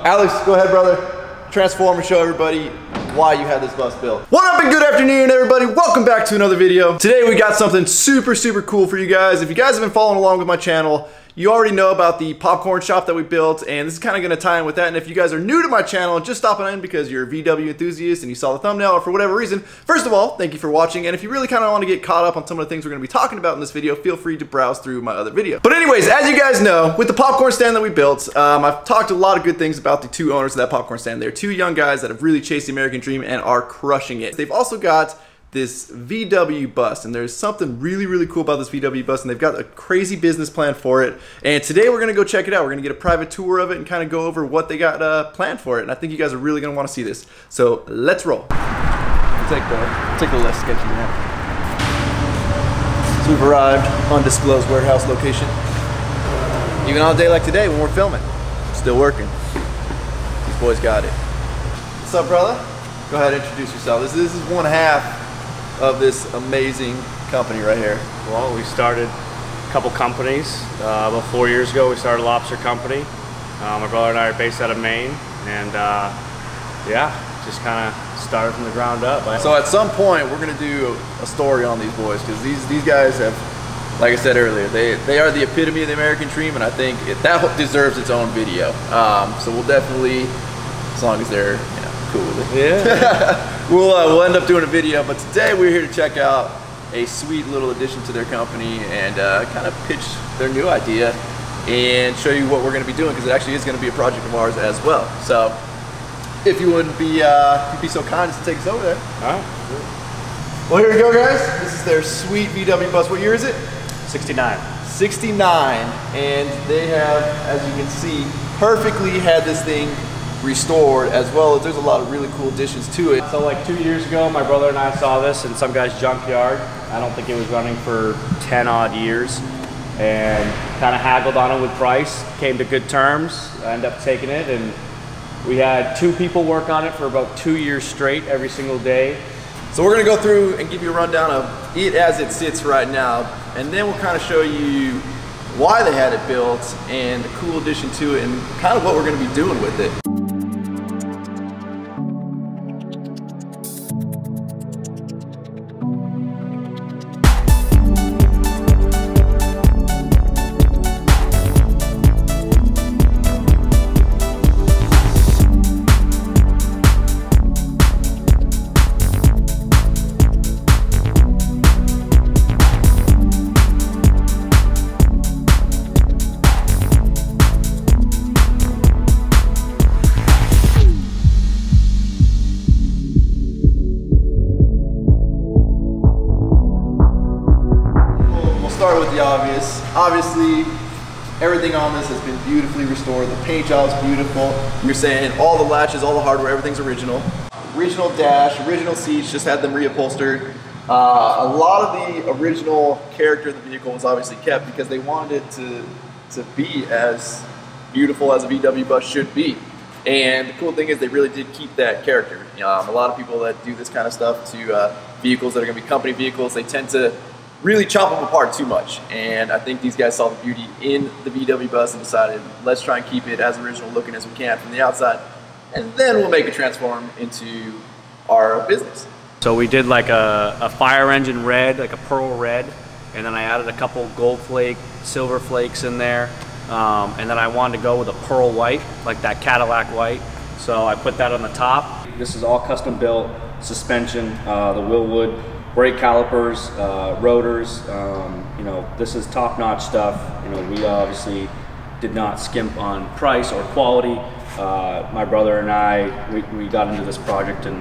So Alex, go ahead, brother. Transform and show everybody why you had this bus built. What up and good afternoon, everybody. Welcome back to another video. Today we got something super cool for you guys. If you guys have been following along with my channel, you already know about the popcorn shop that we built, and this is kind of going to tie in with that. And if you guys are new to my channel, just stopping in because you're a VW enthusiast and you saw the thumbnail or for whatever reason, first of all, thank you for watching. And if you really kind of want to get caught up on some of the things we're going to be talking about in this video, feel free to browse through my other video. But anyways, as you guys know, with the popcorn stand that we built, I've talked a lot of good things about the two owners of that popcorn stand. They're two young guys that have really chased the American dream and are crushing it. They've also got this VW bus, and there's something really cool about this VW bus, and they've got a crazy business plan for it. And today we're gonna go check it out. We're gonna get a private tour of it and kind of go over what they got planned for it. And I think you guys are really gonna want to see this. So let's roll. Take the left sketchy map. So we've arrived undisclosed warehouse location. Even on a day like today when we're filming, still working. These boys got it. What's up, brother? Go ahead and introduce yourself. This is one half of this amazing company right here. Well, we started a couple companies. About 4 years ago, we started a lobster company. My brother and I are based out of Maine, and yeah, just kind of started from the ground up. So at some point, we're gonna do a story on these boys, because these guys have, like I said earlier, they are the epitome of the American dream, and I think that deserves its own video. So we'll definitely, as long as they're cool with it. Yeah. We'll end up doing a video, but today we're here to check out a sweet little addition to their company and kind of pitch their new idea and show you what we're going to be doing, because it actually is going to be a project of ours as well. So if you wouldn't be so kind as to take us over there. All right. Well, here we go, guys. This is their sweet VW bus. What year is it? 69. 69, and they have, as you can see, perfectly had this thing restored, as well as there's a lot of really cool additions to it. So like 2 years ago, my brother and I saw this in some guy's junkyard. I don't think it was running for 10 odd years, and kind of haggled on it with price, came to good terms. I ended up taking it, and we had 2 people work on it for about 2 years straight every single day. So we're gonna go through and give you a rundown of it as it sits right now, and then we'll kind of show you why they had it built and the cool addition to it and kind of what we're gonna be doing with it. Start with the obvious. Obviously, everything on this has been beautifully restored. The paint job's beautiful. You're saying all the latches, all the hardware, everything's original. Original dash, original seats, just had them reupholstered. A lot of the original character of the vehicle was obviously kept because they wanted it to be as beautiful as a VW bus should be. And the cool thing is they really did keep that character. A lot of people that do this kind of stuff to vehicles that are gonna be company vehicles, they tend to really chop them apart too much, and I think these guys saw the beauty in the VW bus and decided, let's try and keep it as original looking as we can from the outside, and then we'll make it transform into our business. So we did like a fire engine red, like a pearl red, and then I added a couple gold flake, silver flakes in there, and then I wanted to go with a pearl white, like that Cadillac white, so I put that on the top. This is all custom built, suspension, the Wilwood, brake calipers, rotors, this is top-notch stuff. We obviously did not skimp on price or quality. My brother and I, we got into this project, and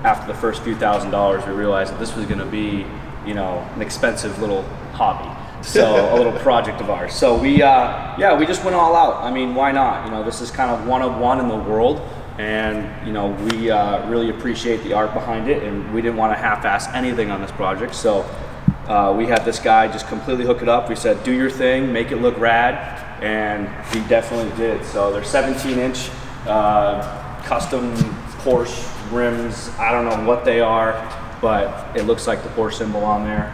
after the first few $1,000s, we realized that this was gonna be, an expensive little hobby. So a little project of ours. So we just went all out. I mean, why not? This is kind of one of one in the world. And we really appreciate the art behind it, and we didn't want to half-ass anything on this project, so we had this guy just completely hook it up. We said, do your thing, make it look rad, and he definitely did. So they're 17-inch custom Porsche rims. I don't know what they are, but it looks like the Porsche symbol on there.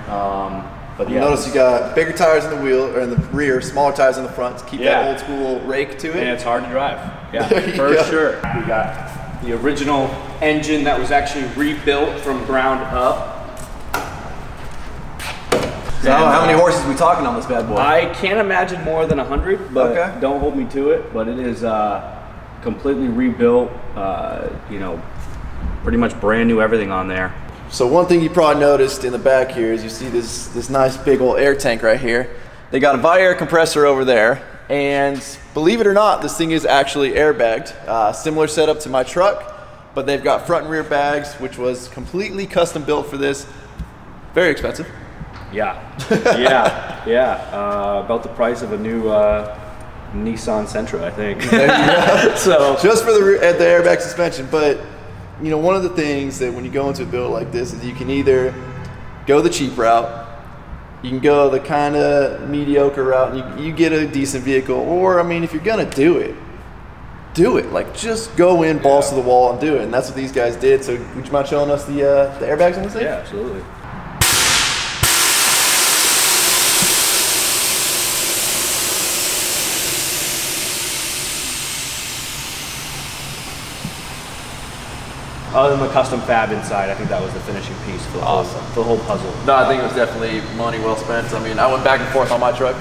But You yeah, notice you got bigger tires in the wheel or in the rear, smaller tires in the front to keep that old school rake to it. and it's hard to drive. Yeah, There you for go. sure. We got the original engine that was actually rebuilt from ground up. So how many horses are we talking on this bad boy? I can't imagine more than 100, but Okay. don't hold me to it. But it is completely rebuilt. You know, pretty much brand new everything on there. So one thing you probably noticed in the back here is you see this nice big old air tank right here. They got a Viair compressor over there, and believe it or not, this thing is actually airbagged. Similar setup to my truck, but they've got front and rear bags, which was completely custom built for this. Very expensive. Yeah, yeah. About the price of a new Nissan Sentra, I think. So Just for the airbag suspension. But you know, one of the things that when you go into a build like this is you can either go the cheap route, you can go the kind of mediocre route, and you get a decent vehicle, or I mean, if you're gonna do it. Like, just go in balls to the wall and do it, and that's what these guys did. So would you mind showing us the airbags on this thing? yeah, absolutely. Other than the custom fab inside, I think that was the finishing piece for the whole puzzle. No, I think it was definitely money well spent. I mean, I went back and forth on my truck,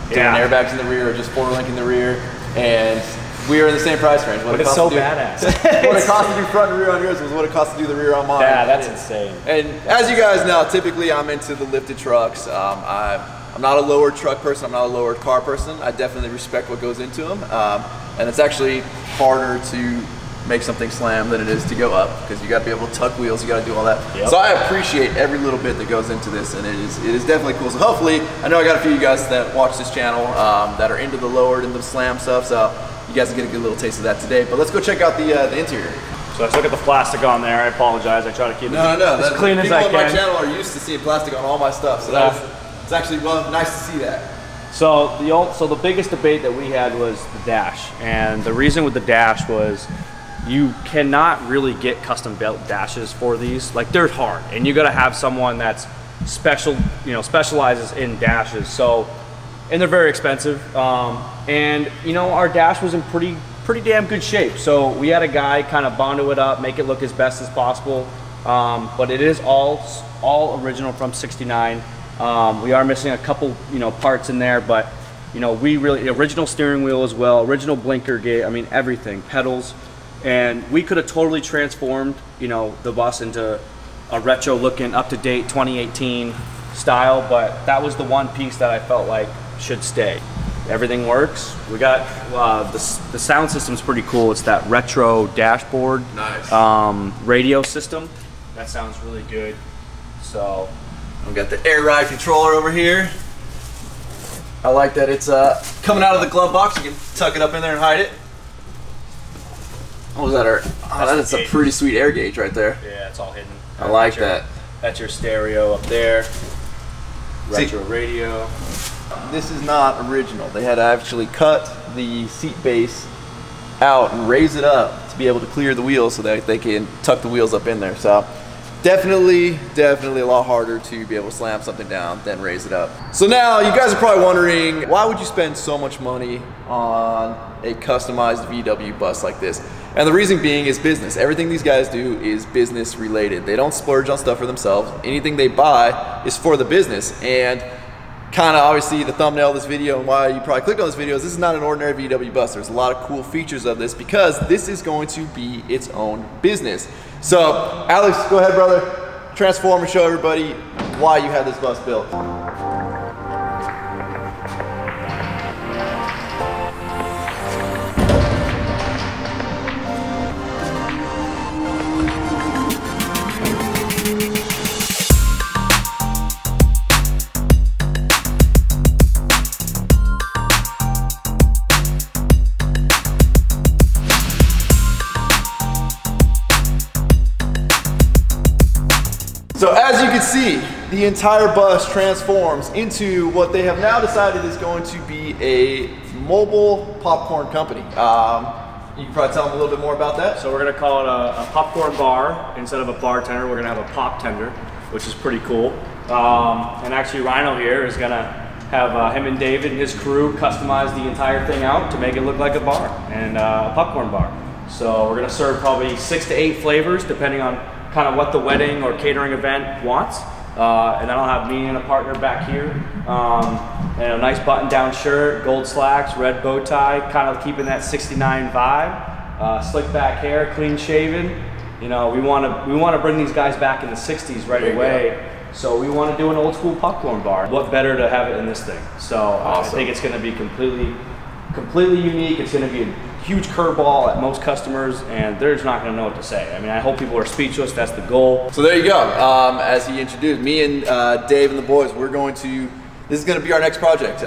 doing airbags in the rear or just 4Link in the rear, and we were in the same price range. But it's so badass. What it cost to do front and rear on yours was what it cost to do the rear on mine. Yeah, that's insane. And as you guys know, typically I'm into the lifted trucks. I'm not a lowered truck person. I'm not a lowered car person. I definitely respect what goes into them. And it's actually harder to make something slam than it is to go up, because you got to be able to tuck wheels, you got to do all that. Yep. So I appreciate every little bit that goes into this, and it is definitely cool. So hopefully, I know I got a few of you guys that watch this channel that are into the lowered and the slam stuff, so you guys will get a good little taste of that today. But let's go check out the interior. So I took out the plastic on there. I apologize. I try to keep it as clean as I can. People on my channel are used to seeing plastic on all my stuff, so it's actually nice to see that. So the biggest debate that we had was the dash, and the reason with the dash was you cannot really get custom built dashes for these. Like, they're hard, and you got to have someone that's specializes in dashes. So, and they're very expensive. And you know, our dash was in pretty damn good shape. So we had a guy kind of bondo it up, make it look as best as possible. But it is all original from '69. We are missing a couple, parts in there, but the original steering wheel as well, original blinker gate. I mean, everything, pedals. And we could have totally transformed, the bus into a retro looking, up to date 2018 style, but that was the one piece that I felt like should stay. Everything works. We got the sound system's pretty cool. It's that retro dashboard, Nice. Radio system. That sounds really good. So we got the air ride controller over here. I like that it's coming out of the glove box. You can tuck it up in there and hide it. What was that? That is a pretty sweet air gauge right there. yeah, it's all hidden. I like that. That's your stereo up there. Retro radio. This is not original. They had to actually cut the seat base out and raise it up to be able to clear the wheels so that they can tuck the wheels up in there. So definitely a lot harder to be able to slam something down than raise it up. So now you guys are probably wondering, why would you spend so much money on a customized VW bus like this? And the reason being is business. Everything these guys do is business related. They don't splurge on stuff for themselves. Anything they buy is for the business. And kind of obviously the thumbnail of this video and why you probably clicked on this video is this is not an ordinary VW bus. There's a lot of cool features of this because this is going to be its own business. So Alex, go ahead, brother. Transform and show everybody why you had this bus built. So as you can see, the entire bus transforms into what they have now decided is going to be a mobile popcorn company. You can probably tell them a little bit more about that. So we're gonna call it a popcorn bar. Instead of a bartender, we're gonna have a pop tender, which is pretty cool. And actually Rhino here is gonna have him and David and his crew customize the entire thing out to make it look like a bar and a popcorn bar. So we're gonna serve probably 6 to 8 flavors depending on kind of what the wedding or catering event wants. And then I'll have me and a partner back here. And a nice button down shirt, gold slacks, red bow tie, kind of keeping that 69 vibe. Slick back hair, clean shaven. You know, we wanna bring these guys back in the 60s right away. So we want to do an old school popcorn bar. What better to have it in this thing? So awesome. I think it's going to be completely unique. It's going to be a huge curveball at most customers, and they're just not going to know what to say. I mean, I hope people are speechless. That's the goal. So there you go. As he introduced me and Dave and the boys, this is going to be our next project.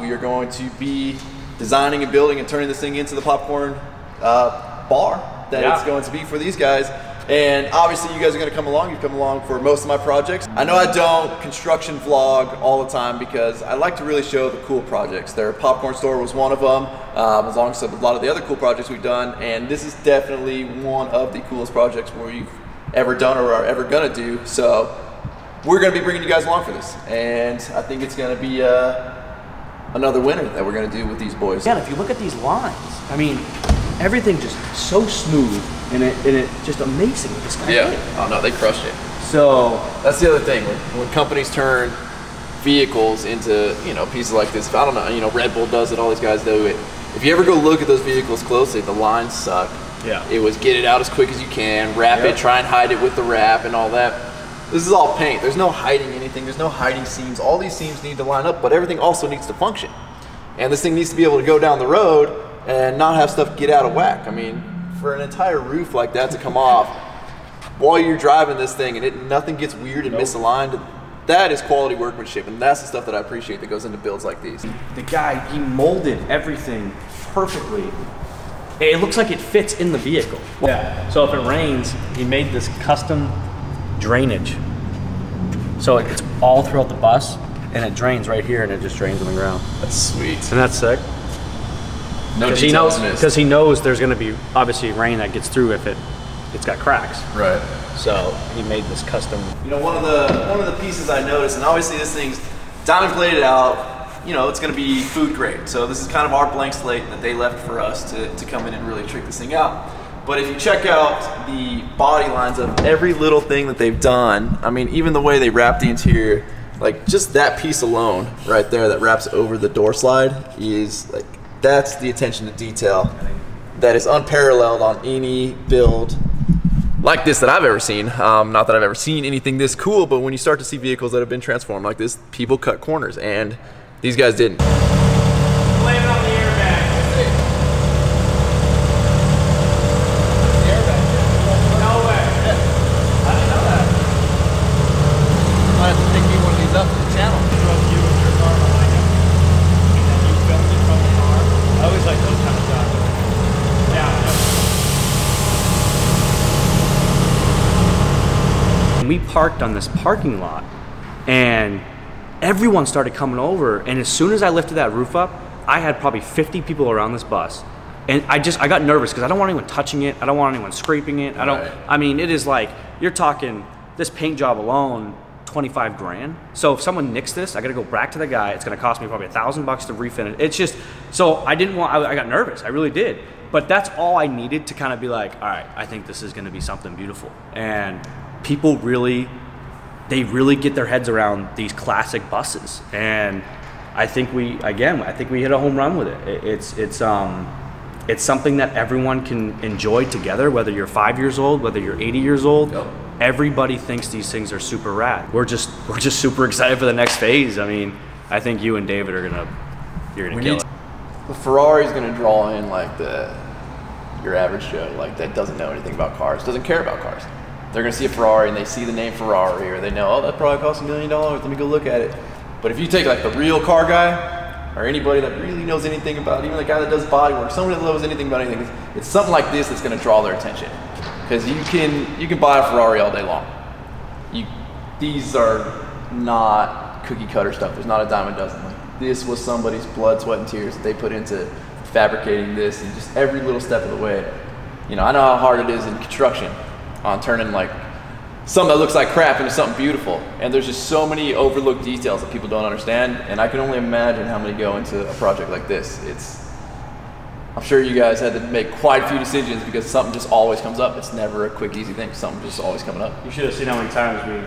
We are going to be designing and building and turning this thing into the popcorn bar that it's going to be for these guys. And obviously you guys are gonna come along. You've come along for most of my projects. I know I don't construction vlog all the time because I like to really show the cool projects. Their popcorn store was one of them, as long as a lot of the other cool projects we've done. And this is definitely one of the coolest projects we've ever done or are ever gonna do. So we're gonna be bringing you guys along for this. And I think it's gonna be another winner that we're gonna do with these boys. Yeah, if you look at these lines, I mean, everything just so smooth and it just amazing what this guy did. Oh no, they crushed it. So that's the other thing when companies turn vehicles into pieces like this. I don't know, Red Bull does it, all these guys do it. If you ever go look at those vehicles closely, the lines suck. Yeah. It was get it out as quick as you can, wrap it, try and hide it with the wrap and all that. This is all paint. There's no hiding anything. There's no hiding seams. All these seams need to line up, but everything also needs to function. And this thing needs to be able to go down the road and not have stuff get out of whack. I mean, for an entire roof like that to come off while you're driving this thing and nothing gets weird and misaligned, that is quality workmanship, and that's the stuff that I appreciate that goes into builds like these. The guy, he molded everything perfectly. It looks like it fits in the vehicle. Yeah. So if it rains, he made this custom drainage. So it's all throughout the bus, and it drains right here, and it just drains on the ground. That's sweet. And that's sick. No details missed. Because he knows there's going to be obviously rain that gets through if it's got cracks. Right. So he made this custom. One of the pieces I noticed, and obviously this thing's diamond plated out. It's going to be food grade. So this is kind of our blank slate that they left for us to come in and really trick this thing out. But if you check out the body lines of every little thing that they've done, I mean, even the way they wrap the interior, like just that piece alone right there that wraps over the door slide is like, that's the attention to detail that is unparalleled on any build like this that I've ever seen. Not that I've ever seen anything this cool, but when you start to see vehicles that have been transformed like this, people cut corners, and these guys didn't. Blame it on the airbag. No way. I didn't know that. I have to pick me one of these up for the channel. You and your car behind him, and then you filmed it from the car. I always like those kind of shots. Yeah. We parked on this parking lot, and everyone started coming over, and as soon as I lifted that roof up, I had probably 50 people around this bus. And I got nervous because I don't want anyone touching it. I don't want anyone scraping it. I mean, it is like, you're talking, this paint job alone, 25 grand. So if someone nicks this, I gotta go back to the guy. It's gonna cost me probably $1,000 to refinish. It's just, so I got nervous, I really did. But that's all I needed to kind of be like, all right, I think this is gonna be something beautiful. And people they really get their heads around these classic buses. And I think we hit a home run with it. It's something that everyone can enjoy together, whether you're 5 years old, whether you're 80 years old. Yep. Everybody thinks these things are super rad. We're just super excited for the next phase. I mean, I think you and David you're gonna kill it. The Ferrari's gonna draw in like your average Joe, like that doesn't know anything about cars, doesn't care about cars. They're gonna see a Ferrari and they see the name Ferrari, or they know, oh, that probably costs $1 million. Let me go look at it. But if you take like the real car guy, or anybody that really knows anything about, even the guy that does body work, someone that knows anything about anything, it's something like this that's gonna draw their attention. Because you can buy a Ferrari all day long. These are not cookie cutter stuff. There's not a dime a dozen. Like, this was somebody's blood, sweat, and tears that they put into fabricating this, and just every little step of the way. I know how hard it is in construction on turning like something that looks like crap into something beautiful. And there's just so many overlooked details that people don't understand. And I can only imagine how many go into a project like this. I'm sure you guys had to make quite a few decisions because something just always comes up. It's never a quick, easy thing. Something just always coming up. You should have seen how many times we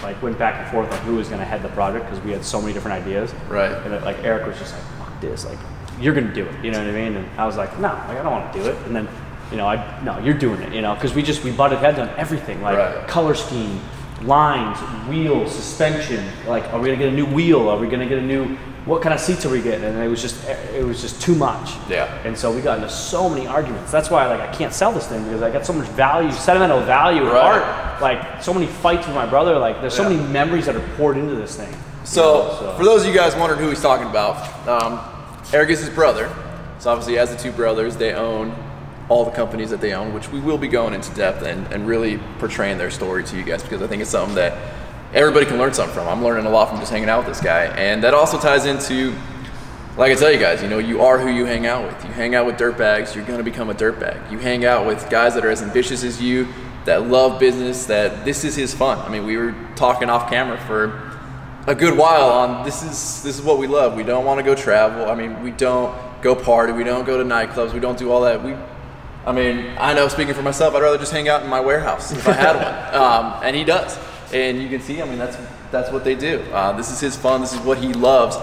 like went back and forth on who was going to head the project because we had so many different ideas. Right. And it, like Eric was just like, fuck this, like you're going to do it. You know what I mean? And I was like, no, like I don't want to do it. And then, you know, no, you're doing it. You know, because we butted heads on everything, like color scheme, lines, wheels, suspension. Like, are we going to get a new wheel? Are we going to get a new? What kind of seats are we getting? And it was just too much. Yeah. And so we got into so many arguments. That's why like I can't sell this thing because I got so much value, sentimental value, art. Like so many fights with my brother. Like there's so many memories that are poured into this thing. So for those of you guys wondering who he's talking about, Eric is his brother. So obviously as the two brothers, they own all the companies that they own, which we will be going into depth and really portraying their story to you guys because I think it's something that everybody can learn something from. I'm learning a lot from just hanging out with this guy. And that also ties into, like I tell you guys, you know, you are who you hang out with. You hang out with dirtbags, you're gonna become a dirtbag. You hang out with guys that are as ambitious as you, that love business, that this is his fun. I mean, we were talking off camera for a good while on this is what we love. We don't wanna go travel. I mean, we don't go party, we don't go to nightclubs, we don't do all that. I mean, I know speaking for myself, I'd rather just hang out in my warehouse if I had one. And he does. And you can see, I mean, that's what they do. This is his fun, this is what he loves.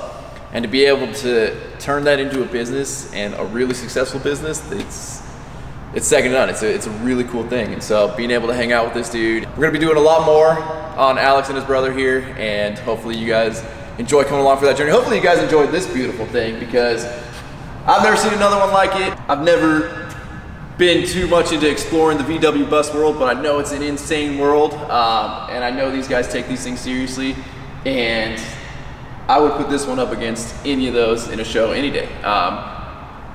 And to be able to turn that into a business and a really successful business, it's second to none. It's a really cool thing. And so being able to hang out with this dude, we're gonna be doing a lot more on Alex and his brother here, and hopefully you guys enjoy coming along for that journey. Hopefully you guys enjoyed this beautiful thing because I've never seen another one like it. I've never been too much into exploring the VW bus world, but I know it's an insane world, and I know these guys take these things seriously, and I would put this one up against any of those in a show any day.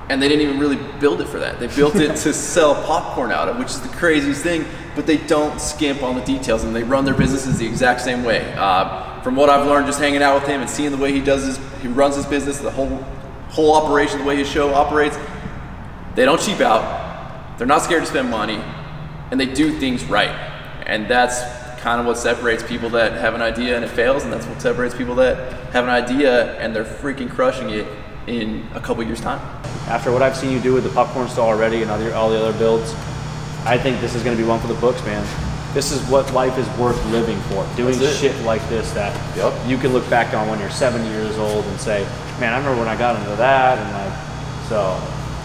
And they didn't even really build it for that. They built it to sell popcorn out of, which is the craziest thing, but they don't skimp on the details, and they run their businesses the exact same way. From what I've learned just hanging out with him and seeing the way he runs his business, the whole operation, the way his show operates, they don't cheap out. They're not scared to spend money, and they do things right. And that's kind of what separates people that have an idea and it fails, and that's what separates people that have an idea and they're freaking crushing it in a couple years' time. After what I've seen you do with the popcorn stall already and all the other builds, I think this is going to be one for the books, man. This is what life is worth living for. Doing shit like this that you can look back on when you're 70 years old and say, man, I remember when I got into that, and like, so.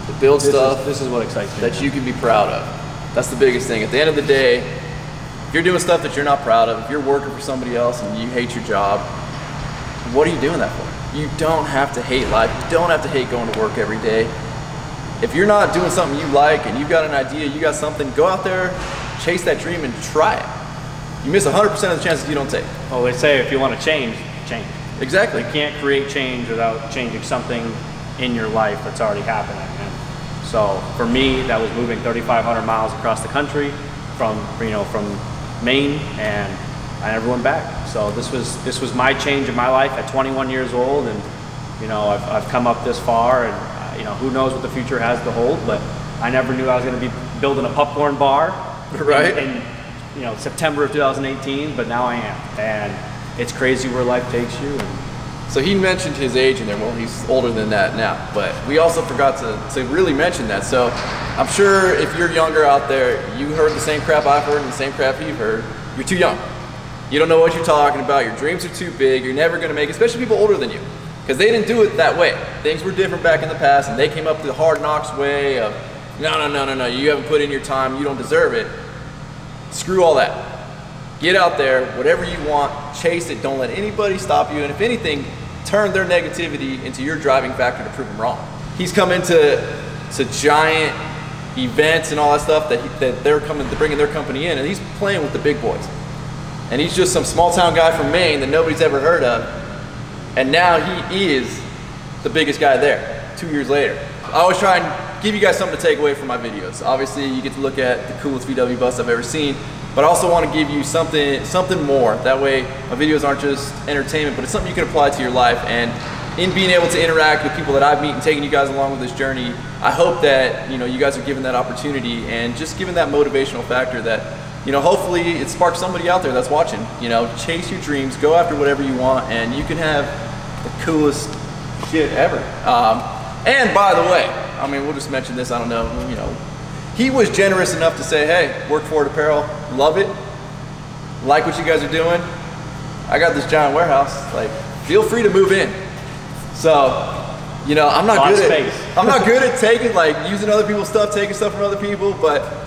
To build stuff this is what excites me, that you can be proud of. That's the biggest thing. At the end of the day, if you're doing stuff that you're not proud of, if you're working for somebody else and you hate your job, what are you doing that for? You don't have to hate life. You don't have to hate going to work every day. If you're not doing something you like and you've got an idea, you got something, go out there, chase that dream and try it. You miss 100% of the chances you don't take. Well, they say if you want to change, change. Exactly. You can't create change without changing something in your life that's already happening. So for me, that was moving 3,500 miles across the country from Maine, and I never went back. So this was my change in my life at 21 years old, and you know I've come up this far, and you know who knows what the future has to hold. But I never knew I was going to be building a popcorn bar, in you know September of 2018. But now I am, and it's crazy where life takes you. And so he mentioned his age in there. Well, he's older than that now, but we also forgot to really mention that. So I'm sure if you're younger out there, you heard the same crap I've heard and the same crap you've heard. You're too young. You don't know what you're talking about. Your dreams are too big. You're never going to make it, especially people older than you, because they didn't do it that way. Things were different back in the past, and they came up the hard knocks way of, no, you haven't put in your time, you don't deserve it. Screw all that. Get out there, whatever you want, chase it, don't let anybody stop you, and if anything, turn their negativity into your driving factor to prove them wrong. He's come into giant events and all that stuff that they're bringing their company in, and he's playing with the big boys. And he's just some small town guy from Maine that nobody's ever heard of, and now he is the biggest guy there 2 years later. I always try and give you guys something to take away from my videos. Obviously, you get to look at the coolest VW bus I've ever seen, but I also want to give you something more. That way, my videos aren't just entertainment, but it's something you can apply to your life. And in being able to interact with people that I've met and taking you guys along with this journey, I hope that you guys are given that opportunity and just given that motivational factor that you know, hopefully it sparks somebody out there that's watching. You know, chase your dreams, go after whatever you want, and you can have the coolest shit ever. And by the way, I mean, we'll just mention this, I don't know, you know, he was generous enough to say, hey, Work For It Apparel, love it, like what you guys are doing. I got this giant warehouse, like, feel free to move in. So, you know, I'm not good at taking, like, using other people's stuff, taking stuff from other people, but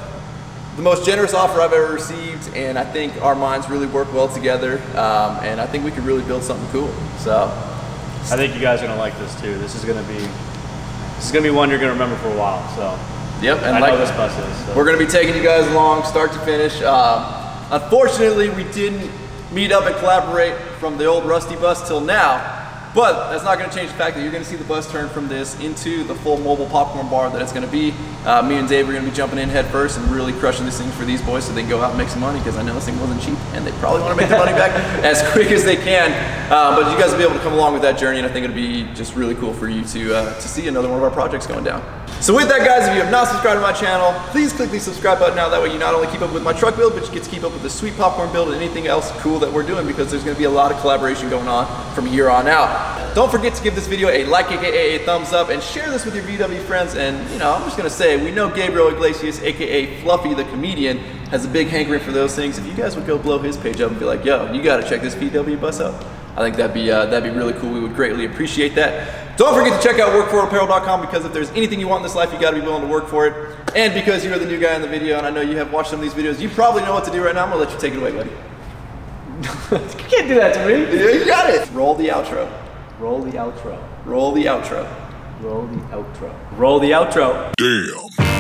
the most generous offer I've ever received, and I think our minds really work well together, and I think we could really build something cool. So, I think you guys are gonna like this too. This is gonna be one you're gonna remember for a while. So, yep, and I like know this bus is. So. We're gonna be taking you guys along, start to finish. Unfortunately, we didn't meet up and collaborate from the old Rusty bus till now. But that's not going to change the fact that you're going to see the bus turn from this into the full mobile popcorn bar that it's going to be. Me and Dave are going to be jumping in head first and really crushing this thing for these boys so they can go out and make some money, because I know this thing wasn't cheap and they probably want to make their money back as quick as they can. But you guys will be able to come along with that journey, and I think it'll be just really cool for you to see another one of our projects going down. So with that, guys, if you have not subscribed to my channel, please click the subscribe button now. That way you not only keep up with my truck build, but you get to keep up with the sweet popcorn build and anything else cool that we're doing, because there's going to be a lot of collaboration going on from here on out. Don't forget to give this video a like, aka a thumbs up, and share this with your VW friends. And you know, I'm just gonna say, we know Gabriel Iglesias, aka Fluffy the Comedian, has a big hankering for those things. If you guys would go blow his page up and be like, yo, you gotta check this VW bus out, I think that'd be really cool. We would greatly appreciate that. Don't forget to check out workforapparel.com, because if there's anything you want in this life, you gotta be willing to work for it. And because you're the new guy in the video, and I know you have watched some of these videos, you probably know what to do right now. I'm gonna let you take it away, buddy. You can't do that to me. Yeah, you got it. Roll the outro. Roll the outro. Roll the outro. Roll the outro. Roll the outro. Damn.